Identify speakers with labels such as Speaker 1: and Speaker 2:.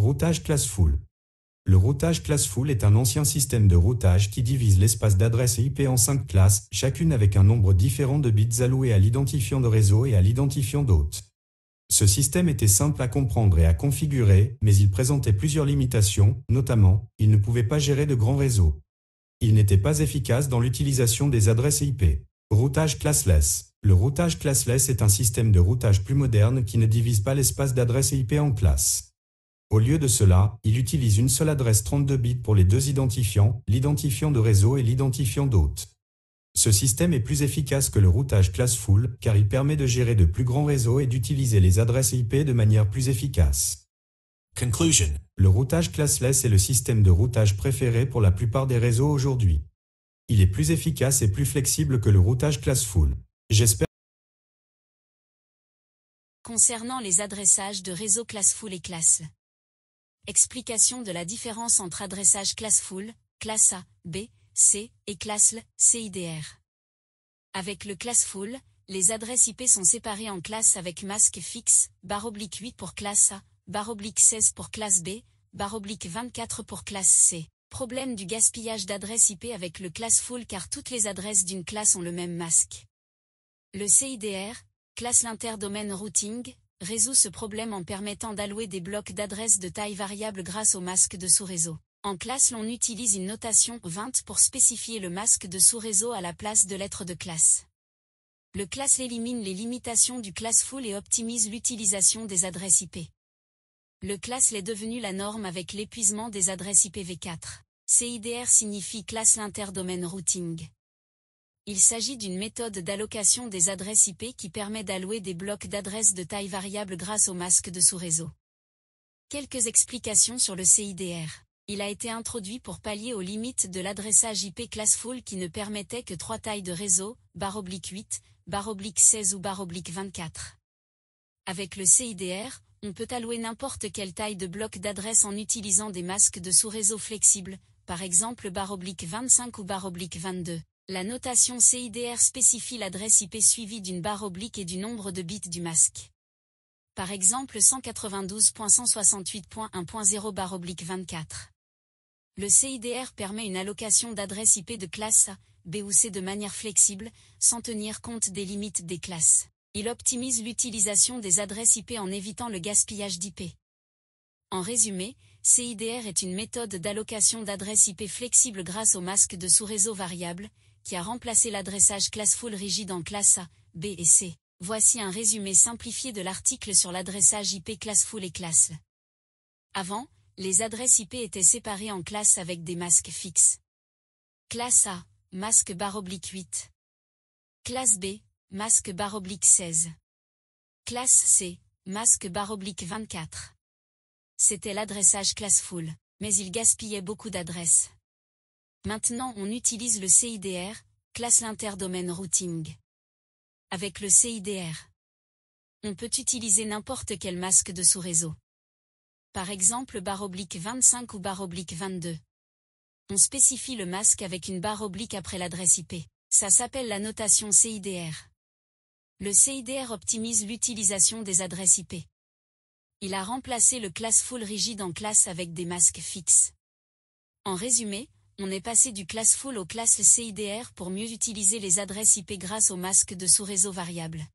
Speaker 1: Routage classful. Le routage classful est un ancien système de routage qui divise l'espace d'adresse IP en 5 classes, chacune avec un nombre différent de bits alloués à l'identifiant de réseau et à l'identifiant d'hôte. Ce système était simple à comprendre et à configurer, mais il présentait plusieurs limitations, notamment, il ne pouvait pas gérer de grands réseaux. Il n'était pas efficace dans l'utilisation des adresses IP. Routage classless. Le routage classless est un système de routage plus moderne qui ne divise pas l'espace d'adresse IP en classes. Au lieu de cela, il utilise une seule adresse 32 bits pour les deux identifiants, l'identifiant de réseau et l'identifiant d'hôte. Ce système est plus efficace que le routage classful, car il permet de gérer de plus grands réseaux et d'utiliser les adresses IP de manière plus efficace.
Speaker 2: Conclusion.
Speaker 1: Le routage classless est le système de routage préféré pour la plupart des réseaux aujourd'hui. Il est plus efficace et plus flexible que le routage classful. J'espère.
Speaker 3: Concernant les adressages de réseaux classful et class. Explication de la différence entre adressage classful, classe A, B, C, et classl, CIDR. Avec le classful, les adresses IP sont séparées en classes avec masque fixe, /8 pour classe A, /16 pour classe B, /24 pour classe C. Problème du gaspillage d'adresses IP avec le classful car toutes les adresses d'une classe ont le même masque. Le CIDR, Class l'Interdomain Routing, résout ce problème en permettant d'allouer des blocs d'adresses de taille variable grâce au masque de sous-réseau. En classe, l'on utilise une notation 20 pour spécifier le masque de sous-réseau à la place de lettres de classe. Le class élimine les limitations du classful et optimise l'utilisation des adresses IP. Le class est devenu la norme avec l'épuisement des adresses IPv4. CIDR signifie Class l'Interdomain Routing. Il s'agit d'une méthode d'allocation des adresses IP qui permet d'allouer des blocs d'adresses de taille variable grâce au masque de sous-réseau. Quelques explications sur le CIDR. Il a été introduit pour pallier aux limites de l'adressage IP classful qui ne permettait que 3 tailles de réseau, /8, /16 ou /24. Avec le CIDR, on peut allouer n'importe quelle taille de bloc d'adresse en utilisant des masques de sous-réseau flexibles, par exemple /25 ou /22. La notation CIDR spécifie l'adresse IP suivie d'une barre oblique et du nombre de bits du masque. Par exemple 192.168.1.0/24. Le CIDR permet une allocation d'adresses IP de classe A, B ou C de manière flexible, sans tenir compte des limites des classes. Il optimise l'utilisation des adresses IP en évitant le gaspillage d'IP. En résumé, CIDR est une méthode d'allocation d'adresses IP flexible grâce au masque de sous-réseau variable, qui a remplacé l'adressage classful rigide en classe A, B et C. Voici un résumé simplifié de l'article sur l'adressage IP classful et classl. Avant, les adresses IP étaient séparées en classes avec des masques fixes. Classe A, masque /8. Classe B, masque /16. Classe C, masque /24. C'était l'adressage classful, mais il gaspillait beaucoup d'adresses. Maintenant on utilise le CIDR, Class l'Interdomain Routing. Avec le CIDR, on peut utiliser n'importe quel masque de sous-réseau. Par exemple /25 ou /22. On spécifie le masque avec une barre oblique après l'adresse IP. Ça s'appelle la notation CIDR. Le CIDR optimise l'utilisation des adresses IP. Il a remplacé le classful rigide en classe avec des masques fixes. En résumé, on est passé du classful au classl CIDR pour mieux utiliser les adresses IP grâce au masque de sous-réseau variable.